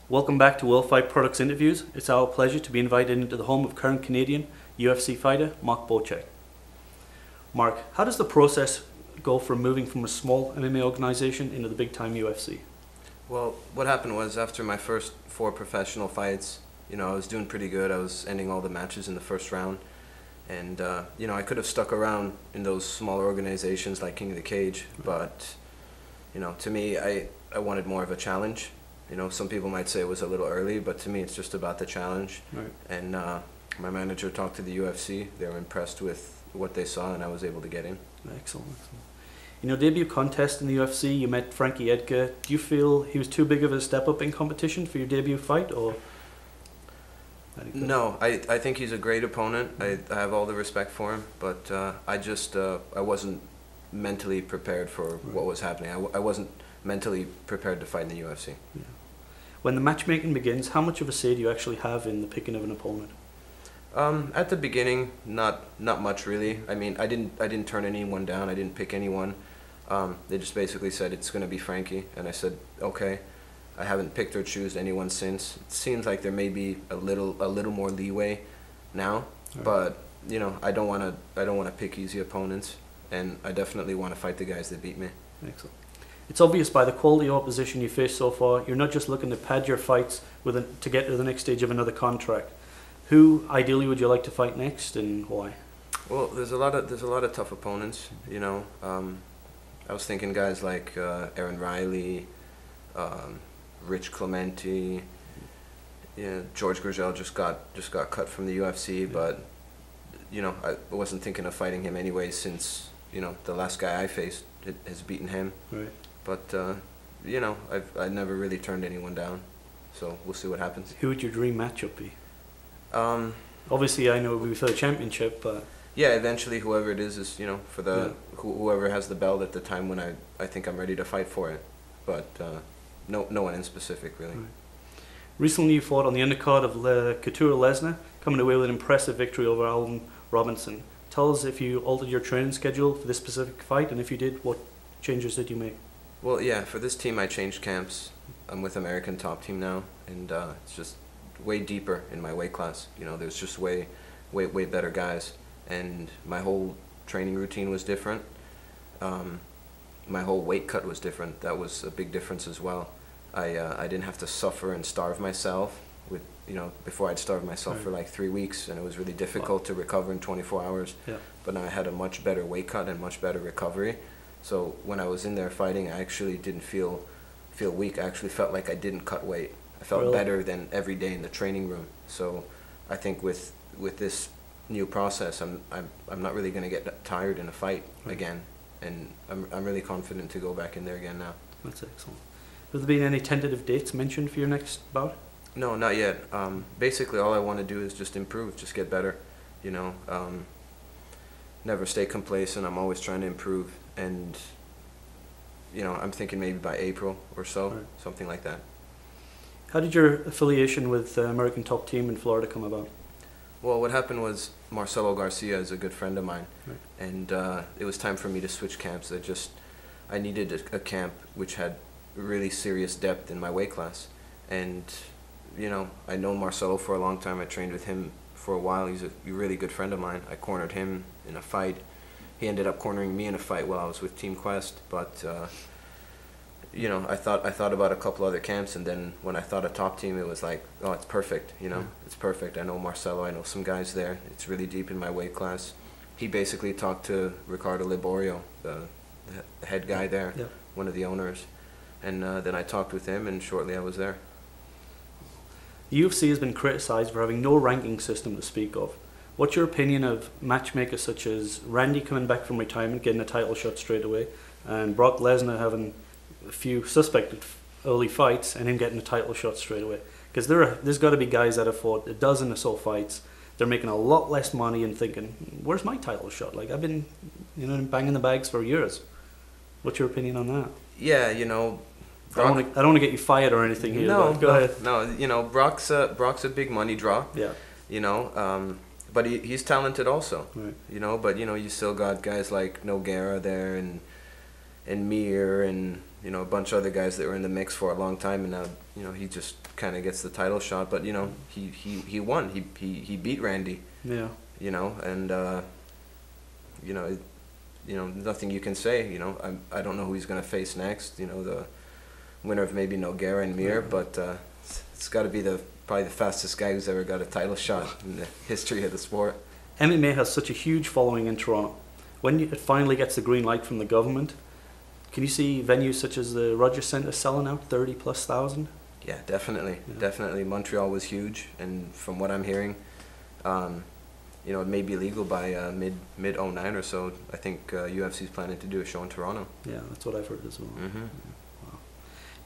Welcome back to World Fight Products Interviews. It's our pleasure to be invited into the home of current Canadian UFC fighter Mark Bocek. Mark, how does the process go from moving from a small MMA organization into the big time UFC? Well, what happened was after my first 4 professional fights, I was doing pretty good. I was ending all the matches in the first round. And, I could have stuck around in those smaller organizations like King of the Cage, but, to me, I wanted more of a challenge. Some people might say it was a little early, but to me it's just about the challenge. Right. And my manager talked to the UFC. They were impressed with what they saw, and I was able to get in. Excellent. In your debut contest in the UFC, you met Frankie Edgar. Do you feel he was too big of a step up in competition for your debut fight, or? No, I think he's a great opponent. I have all the respect for him, but I wasn't mentally prepared for what was happening. I wasn't mentally prepared to fight in the UFC. Yeah. When the matchmaking begins, how much of a say do you actually have in the picking of an opponent? At the beginning, not much really. I mean, I didn't turn anyone down. I didn't pick anyone. They just basically said it's going to be Frankie, and I said okay. I haven't picked or choose anyone since. It seems like there may be a little more leeway now, right. But I don't want to pick easy opponents, and I definitely want to fight the guys that beat me. Excellent. It's obvious by the quality of opposition you faced so far, you're not just looking to pad your fights to get to the next stage of another contract. Who ideally would you like to fight next, and why? Well, there's a lot of tough opponents. I was thinking guys like Aaron Riley, Rich Clemente. George Gurgel just got cut from the UFC, yeah. But I wasn't thinking of fighting him anyway since the last guy I faced has beaten him. Right. But I never really turned anyone down, so we'll see what happens. Who would your dream matchup be? Obviously, I know it would be for the championship, but yeah, eventually whoever it is for the whoever has the belt at the time when I think I'm ready to fight for it. But no one in specific really. Right. Recently, you fought on the undercard of Couture Lesnar, coming away with an impressive victory over Allen Robinson. Tell us if you altered your training schedule for this specific fight, and if you did, what changes did you make? Well, yeah, for this team I changed camps. I'm with American Top Team now, and it's just way deeper in my weight class. There's just way better guys, and my whole training routine was different. My whole weight cut was different. That was a big difference as well. I didn't have to suffer and starve myself with before I'd starved myself right. for like 3 weeks, and it was really difficult to recover in 24 hours. Yeah. But now I had a much better weight cut and much better recovery. So when I was in there fighting, I actually didn't feel weak. I actually felt like I didn't cut weight. I felt really better than every day in the training room. So I think with this new process, I'm not really going to get tired in a fight right. again, and I'm really confident to go back in there again now. That's excellent. Have there been any tentative dates mentioned for your next bout? No, not yet. Basically, all I want to do is just improve, just get better. Never stay complacent. I'm always trying to improve, and I'm thinking maybe by April or so, right. something like that. How did your affiliation with American Top Team in Florida come about? Well, what happened was Marcelo Garcia is a good friend of mine, right. and it was time for me to switch camps. I needed a camp which had really serious depth in my weight class, and I'd known Marcelo for a long time. I trained with him for a while. He's a really good friend of mine. I cornered him in a fight. He ended up cornering me in a fight while I was with Team Quest, but I thought about a couple other camps, and then when I thought of Top Team, it was like, oh, it's perfect. It's perfect. I know Marcelo. I know some guys there. It's really deep in my weight class. He basically talked to Ricardo Liborio, the head guy there, yeah. one of the owners, and then I talked with him, and shortly I was there. The UFC has been criticised for having no ranking system to speak of. What's your opinion of matchmakers such as Randy coming back from retirement, getting a title shot straight away, and Brock Lesnar having a few suspected early fights and him getting a title shot straight away? Because there's got to be guys that have fought a dozen or so fights. They're making a lot less money and thinking, where's my title shot? Like, I've been banging the bags for years. What's your opinion on that? Yeah, I don't want to get you fired or anything here. No, go ahead. No, Brock's a big money draw. Yeah. But he's talented also. Right. But you still got guys like Nogueira there and Mir and you know, a bunch of other guys that were in the mix for a long time, and now, you know, he just kind of gets the title shot. But, you know, he won. He beat Randy. Yeah. You know, and you know, nothing you can say. You know, I don't know who he's gonna face next. You know, the winner of maybe Nogueira and Mir, but it's got to be probably the fastest guy who's ever got a title shot in the history of the sport. MMA has such a huge following in Toronto. When it finally gets the green light from the government, can you see venues such as the Rogers Centre selling out 30,000+? Yeah, definitely, definitely. Montreal was huge, and from what I'm hearing, you know, it may be legal by mid 09 or so. I think UFC's planning to do a show in Toronto. Yeah, that's what I've heard as well. Mm-hmm. Wow.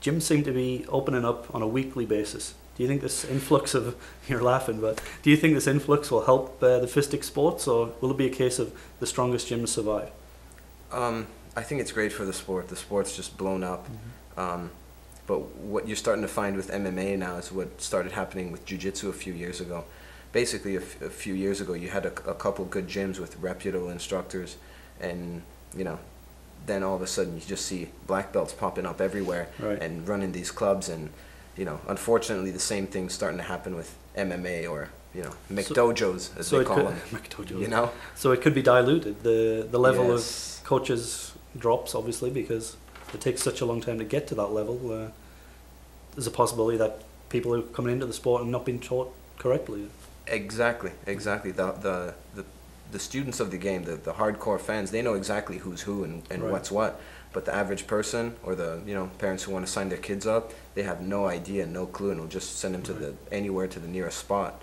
Gyms seem to be opening up on a weekly basis. Do you think this influx of, you're laughing, but do you think this influx will help the fistic sports, or will it be a case of the strongest gyms survive? I think it's great for the sport. The sport's just blown up. Mm-hmm. But what you're starting to find with MMA now is what started happening with jiu-jitsu a few years ago. Basically, a few years ago, you had a couple good gyms with reputable instructors, and, you know, then all of a sudden you just see black belts popping up everywhere, right, and running these clubs, and, you know, unfortunately the same thing's starting to happen with MMA, or, you know, McDojos, as they call them. McDojos. You know? So it could be diluted. The level Yes. of coaches drops, obviously, because it takes such a long time to get to that level. There's a possibility that people who are coming into the sport are not being taught correctly. Exactly. The students of the game, the hardcore fans, they know exactly who's who and Right. what's what. But the average person, or the, you know, parents who want to sign their kids up, they have no idea, no clue, and will just send them to Right. anywhere to the nearest spot.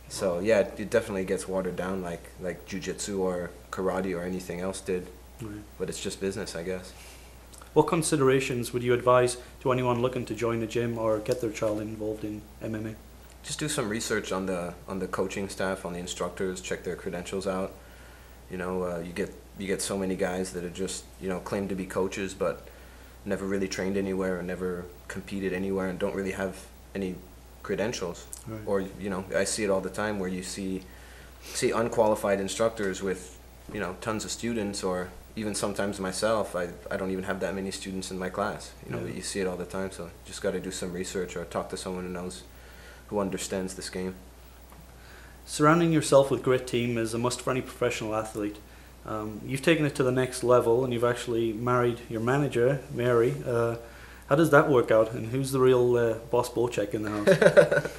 So yeah, it definitely gets watered down, like jiu-jitsu or karate or anything else did. Right. But it's just business, I guess. What considerations would you advise to anyone looking to join a gym or get their child involved in MMA? Just do some research on the coaching staff, on the instructors, check their credentials out. You know, you get so many guys that are just, you know, claim to be coaches but never really trained anywhere or never competed anywhere and don't really have any credentials. Right. Or, you know, I see it all the time where you see unqualified instructors with, you know, tons of students, or even sometimes myself, I don't even have that many students in my class. You know, Yeah. but you see it all the time, so just got to do some research or talk to someone who knows, who understands this game. Surrounding yourself with a great team is a must for any professional athlete. You've taken it to the next level, and you've actually married your manager, Mary. How does that work out, and who's the real boss Bocek in the house?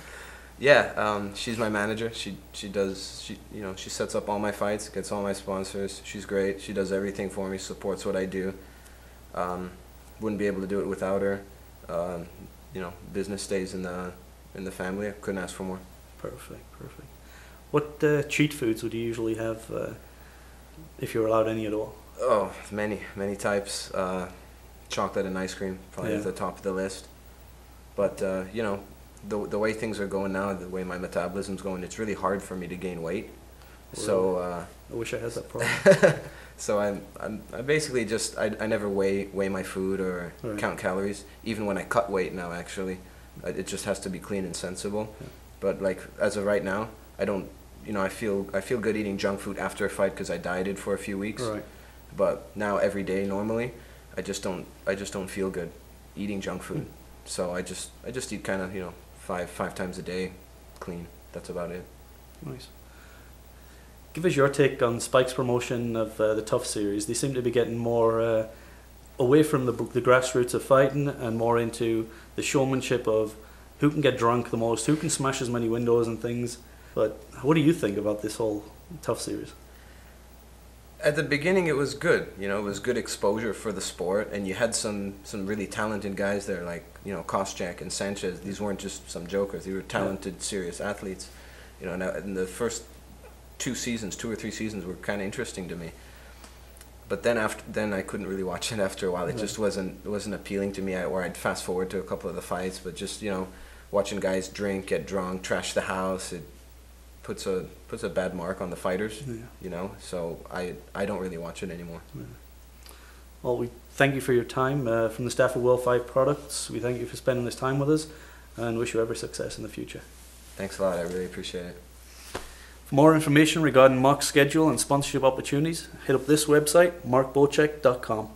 Yeah, she's my manager. She you know, she sets up all my fights, gets all my sponsors. She's great. She does everything for me, supports what I do. Wouldn't be able to do it without her. You know, business stays in the family. I couldn't ask for more. Perfect. What cheat foods would you usually have, if you're allowed any at all? Oh, many types. Chocolate and ice cream, probably Yeah. at the top of the list. But you know, the way things are going now, the way my metabolism's going, it's really hard for me to gain weight. Really? So I wish I had that problem. so I basically just I never weigh my food or Right. count calories. Even when I cut weight now, actually, it just has to be clean and sensible. Yeah. But like as of right now, I don't. You know, I feel good eating junk food after a fight because I dieted for a few weeks. Right. But now every day normally, I just don't feel good eating junk food. So I just eat kind of, you know, five times a day, clean. That's about it. Nice. Give us your take on Spike's promotion of the Tough series. They seem to be getting more away from the grassroots of fighting and more into the showmanship of who can get drunk the most, who can smash as many windows and things. But what do you think about this whole Tough series? At the beginning, it was good. You know, it was good exposure for the sport, and you had some really talented guys there, like, you know, Koscheck and Sanchez. These weren't just some jokers; they were talented, serious athletes. You know, and the first 2 or 3 seasons were kind of interesting to me. But then I couldn't really watch it after a while. It just wasn't appealing to me. Or I'd fast forward to a couple of the fights, but just, you know, watching guys drink, get drunk, trash the house, it puts a bad mark on the fighters. Yeah. You know, so I don't really watch it anymore. Yeah. Well, we thank you for your time. From the staff of World 5 Products, we thank you for spending this time with us and wish you every success in the future. Thanks a lot. I really appreciate it. For more information regarding Mark's schedule and sponsorship opportunities, hit up this website, markbocek.com.